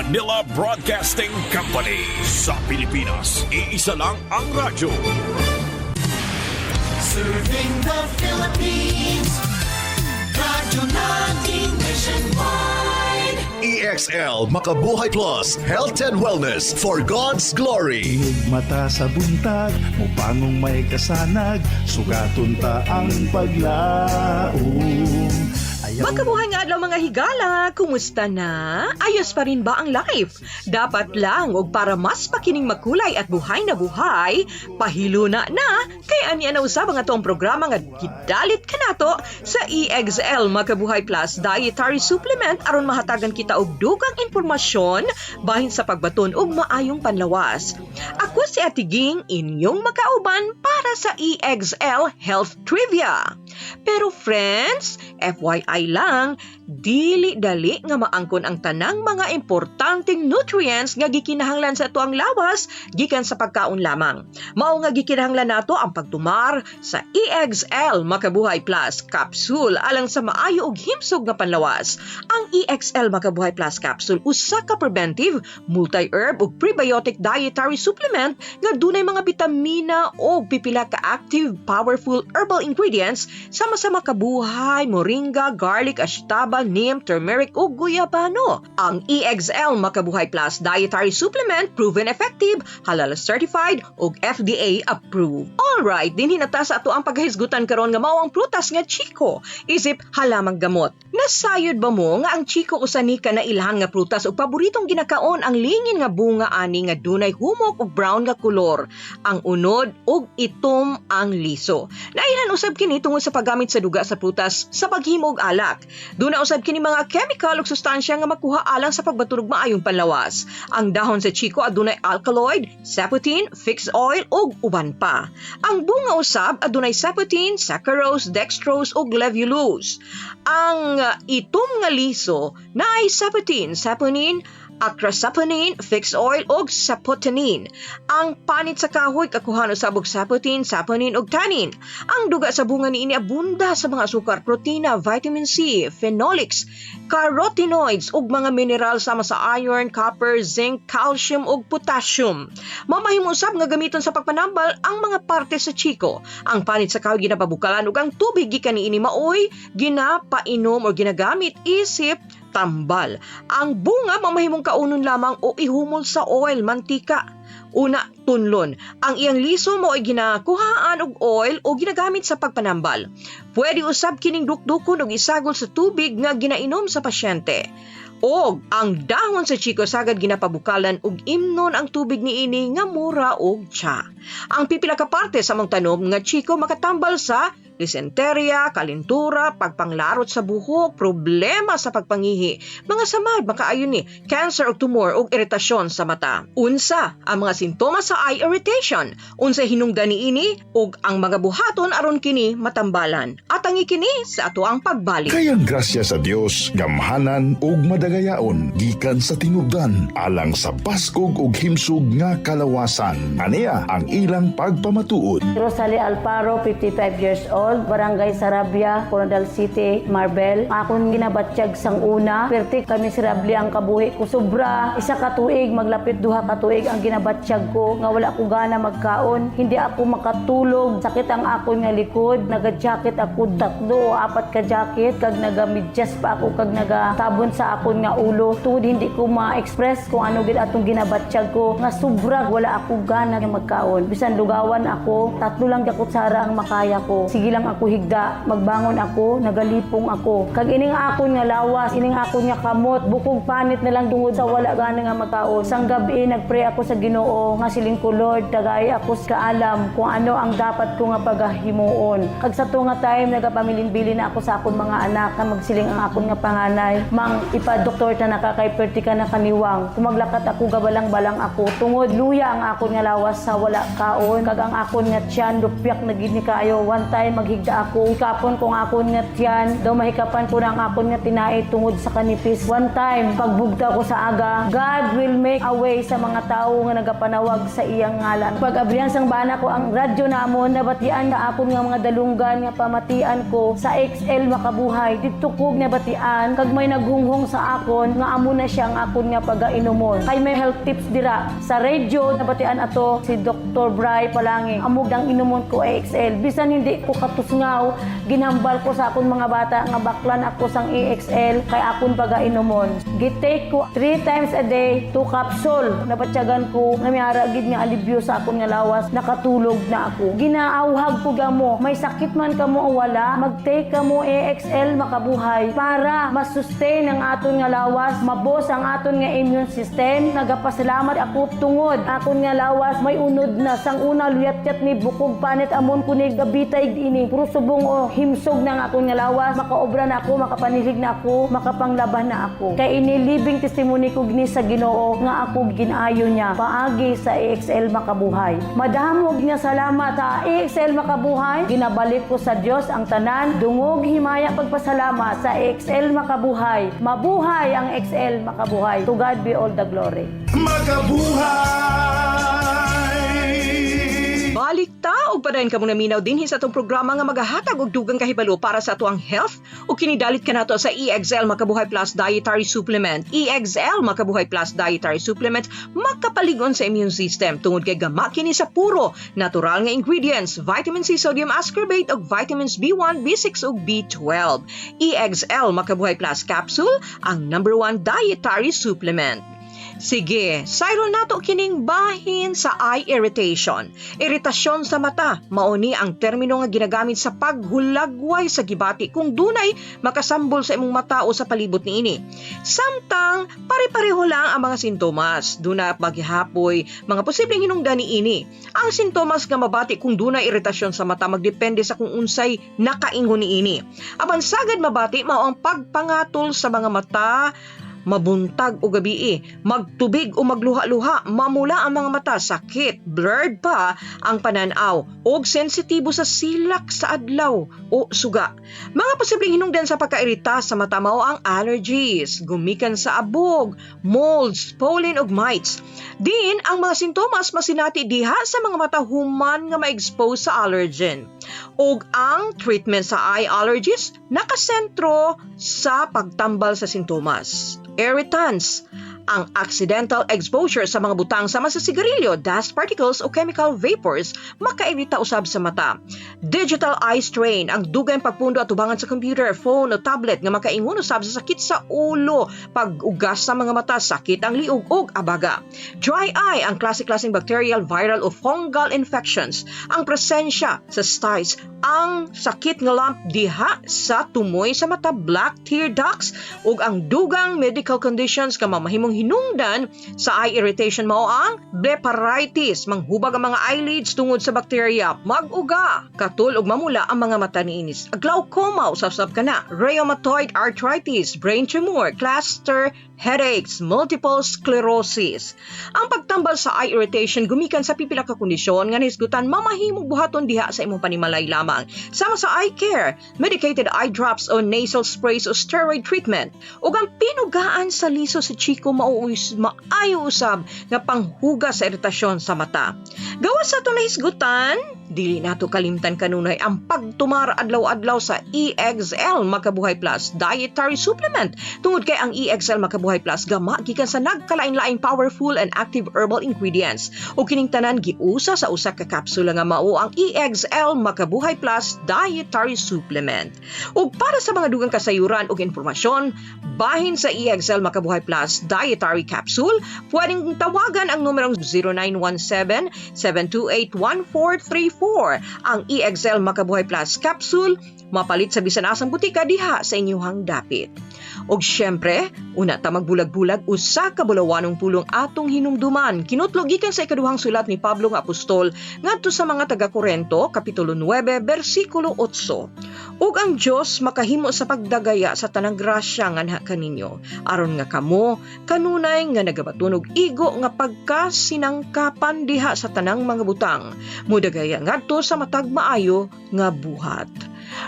Manila Broadcasting Company. Sa Pilipinas, iisa lang ang radyo. Serving the Philippines. Radyo natin nationwide. EXL Makabuhay Plus, Health and Wellness for God's Glory. Mata sa buntag, upangong may kasanag, sugaton ta ang paglaom. Magkabuhay nga adlaw mga higala, kumusta na? Ayos pa rin ba ang life? Dapat lang, og para mas pakining makulay at buhay na buhay, pahilo na kaya aniya na usab ang atong programa nga gidalit ka nato sa EXL Makabuhay Plus Dietary Supplement aron mahatagan kita og dugang impormasyon bahin sa pagbaton og maayong panlawas. Ako si Ate Ging, inyong makauban para sa EXL Health Trivia. Pero friends, FYI lang, dili dali nga maangkon ang tanang mga importanteng nutrients nga gikinahanglan sa ato ang lawas gikan sa pagkaon lamang. Mao nga gikinahanglan nato ang pagtumar sa EXL Makabuhay Plus Capsule alang sa maayo ug himsog nga panlawas. Ang EXL Makabuhay Plus Capsule usa ka preventive, multi-herb ug prebiotic dietary supplement nga dunay mga bitamina o pipila ka active, powerful herbal ingredients sama-sama kabuhay, moringa, garlic, ashtaba, neem, turmeric ug guyabano. Ang EXL Makabuhay Plus Dietary Supplement proven effective, halal certified ug FDA approved. Alright, dinhi na ta sa ato ang paghisgutan karon nga mao ang prutas nga chiko, isip halamang gamot. Nasayod ba mo nga ang chiko usa ni ka na ilhan nga prutas ug paboritong ginakaon ang lingin nga bunga ani nga dunay humok ug brown nga kulor, ang unod ug itom ang liso. Nailan usab kini tungod sa paggamit sa duga sa prutas sa paghimo og alak. Duna usab kini mga chemical ug sustansya nga makuha alang sa pagbaturog maayong panlawas. Ang dahon sa chiko adunay alkaloid, saponin, fixed oil ug uban pa. Ang bunga usab adunay saponin, saccharose, dextrose ug levulose. Ang itom nga liso naay saponin, acrasaponin, fixed oil ug sapotenin. Ang panit sa kahoy kakuhan usab og saponin ug tannin. Ang duga sa bunga niini abunda sa mga sukar, protina, vitamin C, phenolics, carotenoids ug mga mineral sama sa iron, copper, zinc, calcium ug potassium. Mamahimo usab nga gamiton sa pagpanambal ang mga parte sa chiko. Ang panit sa kahoy ginapabukalan ug ang tubig gikan niini maoy ginapainom o ginagamit isip tambal. Ang bunga mamahimong kaunon lamang o ihumol sa oil, mantika. Una, tunlon. Ang iyang liso mo ay ginakuhaan og oil o ginagamit sa pagpanambal. Pwede usab kining dukdukon og isagol sa tubig nga ginainom sa pasyente. Og ang dahon sa chiko sagad ginapabukalan og imnon ang tubig niini nga mura og tsa. Ang pipila ka parte sa mong tanom nga chiko makatambal sa dysenteria, kalintura, pagpanglarot sa buhok, problema sa pagpangihi, mga samad makaayon ni, cancer o tumor o iritasyon sa mata. Unsa ang mga sintomas sa eye irritation, unsa hinungdan niini ug ang mga buhaton aron kini matambalan. At ang ikini sa ato ang pagbalik. Kayang grasya sa Dios, gamhanan ug madagayaon gikan sa tinubdan alang sa baskog ug himsog nga kalawasan. Aniya ang ilang pagpamatuod. Rosalie Alparo, 55 years old, Barangay Sarabia, Coronadal City, Marbel. Akong ginabatsyag sang una, pertik kami sirabli ang kabuhi ko. Sobra, isa ka tuig, maglapit duha ka tuig ang ginabatsyag ko, nga wala ko gana magkaon. Hindi ako makatulog, sakit ang akon nga likod, naga-jacket ako 3 o 4 ka jacket, kag naga-medyas pa ako, kag naga-tabon sa akon nga ulo. Tuod hindi ko ma-express kung ano gid atong ginabatsyag ko, nga sobra wala ako gana magkaon. Bisan lugawan ako, 3 lang gyud kutsara ang makaya ko. Sige lang ako higda, magbangon ako, nagalipong ako. Kag ining akon nga lawas, ining akon nga kamot, bukog panit na lang tungod sa wala gana nga makaon. Sang gabi nagpray ako sa Ginoo nga siling ko, Lord, tagay ako sa kaalam kung ano ang dapat ko nga pagahimuon. Kag sa to nga time nagapamilin-bilin na ako sa akon mga anak nga magsiling ang akon nga panganay, mang ipa-doktor ta nakakayperti ka na kaniwang. Kumaglakat ako gabalang-balang ako tungod luya ang akon nga lawas sa wala kaon. Kag ang akon nga tiyan lupyak na gid ni kayo. One time maghigda ako. Ikapon kong akon nga tiyan, daw mahikapan ko ng akon nga tinai tungod sa kanipis. One time, pagbugta ko sa aga, God will make a way sa mga tao nga nagapanawag sa iyang ngalan. Pag abrihan sang bana ko ang radyo namon, nabatian na akon nga mga dalunggan nga pamatian ko sa XL Makabuhay. Dito kog nabatian, kag may naghunghong sa akon, nga amo na siya ang akon nga pagainomon. Kay may health tips dira. Sa radyo, nabatian ato si Dr. Bry Palanging. Amog ang inomon ko XL. Bisan hindi ko katusngaw, ginhambal ko sa akon mga bata nga baklan ako sang EXL kay akon pagainomon. Gitake ko 3 times a day, 2 capsule. Napatyagan ko nga may aragid nga alibyo sa akon nga lawas, nakatulog na ako. Ginaawhag ko gamo, may sakit man kamo o wala, mag-take kamo EXL Makabuhay para masustain ang aton nga lawas, mabos ang aton nga immune system. Nagapasalamat ako tungod akon nga lawas may unod na sang una luyat-yat ni bukog panit amon ko ni gabitay ini puro subong o himsog ng akon nga lawas, makaobra na ako, makapanilig na ako, makapanglaban na ako. Kay ini living testimony ko gini sa Ginoo nga ako ginayo niya paagi sa EXL Makabuhay. Madamog niya salamat sa EXL Makabuhay. Ginabalik ko sa Dios ang tanan, dungog himaya pagpasalamat sa EXL Makabuhay. Mabuhay ang EXL Makabuhay. To God be all the glory. Balik ta og padayon kamo naminaw dinhi sa atong programa nga magahatag og dugang kahibalo para sa atuang health o kinidalit kanato sa EXL Makabuhay Plus Dietary Supplement. EXL Makabuhay Plus Dietary Supplement makapaligon sa immune system tungod kay gama kini sa puro natural nga ingredients, vitamin C, sodium ascorbate ug vitamins B1, B6 ug B12. EXL Makabuhay Plus Capsule ang #1 dietary supplement. Sige, sayron nato kining bahin sa eye irritation. Iritasyon sa mata, mauni ang termino nga ginagamit sa paghulagway sa gibati kung dunay makasambol sa imong mata o sa palibot niini. Samtang pare-pareho lang ang mga sintomas. Duna bagyapoy mga posibleng hinungdan niini. Ang sintomas nga mabati kung dunay iritasyon sa mata magdepende sa kung unsay nakaingon niini. Apan sagad mabati mao ang pagpangatol sa mga mata, mabuntag o gabii, magtubig o magluha-luha, mamula ang mga mata, sakit, blurred pa ang pananaw, o sensitibo sa silak sa adlaw o suga. Mga posibleng hinungdan sa pagkairita sa mata mao ang allergies, gumikan sa abog, molds, pollen ug mites. Din ang mga sintomas masinati diha sa mga mata human nga ma-expose sa allergen. Og ang treatment sa eye allergies nakasentro sa pagtambal sa sintomas. Irritants, ang accidental exposure sa mga butang sama sa sigarilyo, dust particles o chemical vapors makairita usab sa mata. Digital eye strain, ang dugay pagpundo at tubangan sa computer, phone o tablet nga makaingon usab sa sakit sa ulo, pag-ugas sa mga mata, sakit ang liog ug abaga. Dry eye, ang klase-klaseng bacterial, viral o fungal infections, ang presensya sa styes, ang sakit nga lump diha sa tumoy sa mata, black tear ducts ug ang dugang medical conditions nga mamahimong hinungdan sa eye irritation mao ang blepharitis, manghubag ang mga eyelids tungod sa bakterya, mag-uga, katul og mamula ang mga mata niinis, glaucoma usab kana, rheumatoid arthritis, brain tumor, cluster headaches, multiple sclerosis. Ang pagtambal sa eye irritation gumikan sa pipila ka kondisyon nga nahisgutan mamahimong buhaton diha sa imong panimalay lamang. Sama sa eye care, medicated eye drops o nasal sprays o steroid treatment, ug ang pinugaan sa liso sa chiko maayo usab nga panghugas sa iritasyon sa mata. Gawas sa ito nahisgutan, dili nato kalimtan kanunay ang pagtumar adlaw-adlaw sa EXL Makabuhay Plus Dietary Supplement. Tungod kay ang EXL Makabuhay Plus gama gikan sa nagkalain-laing powerful and active herbal ingredients. O kining tanan giusa sa usa ka kapsula nga mao ang EXL Makabuhay Plus Dietary Supplement. Ug para sa mga dugang kasayuran ug impormasyon bahin sa EXL Makabuhay Plus Dietary Capsule, pwedeng tawagan ang numerong 0917-728-1434. Ang EXL Makabuhay Plus Capsule mapalit sa bisan asang butika diha sa inyong dapit. Og syempre, una ta magbulag-bulag usa ka bulawanong pulong atong hinumduman. Kinutlo gikan sa ikaduhang sulat ni Pablo nga apostol ngadto sa mga taga-Korinto, kapitulo 9, bersikulo 8. Ug ang Dios makahimo sa pagdagaya sa tanang grasya nga anha kaninyo, aron nga kamo kanunay nga nagabatunog igo nga pagkasinangkapan diha sa tanang mga butang. Mudagaya nga ngadto sa matag maayo nga buhat.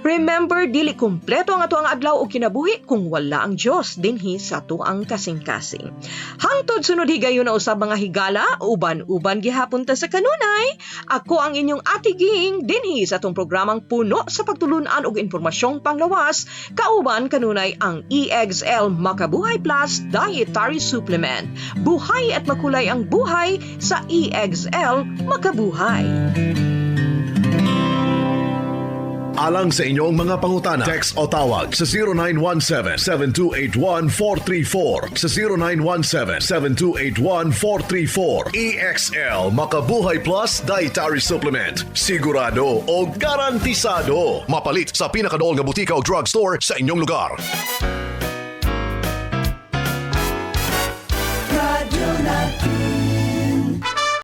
Remember, dili kumpleto ang ato ang adlaw o kinabuhi kung wala ang Diyos dinhi sa ato ang kasing-kasing. Hangtod sunod higayon na usab mga higala, uban-uban gihapon ta sa kanunay. Ako ang inyong atiging dinhi sa atong programang puno sa pagtulunan og impormasyong panglawas, kauban kanunay ang EXL Makabuhay Plus Dietary Supplement. Buhay at makulay ang buhay sa EXL Makabuhay. Alang sa inyong mga pangutana, text o tawag sa 0917-7281-434, sa 0917-7281-434. EXL Makabuhay Plus Dietary Supplement. Sigurado o garantisado. Mapalit sa pinakadool nga butika o drugstore sa inyong lugar.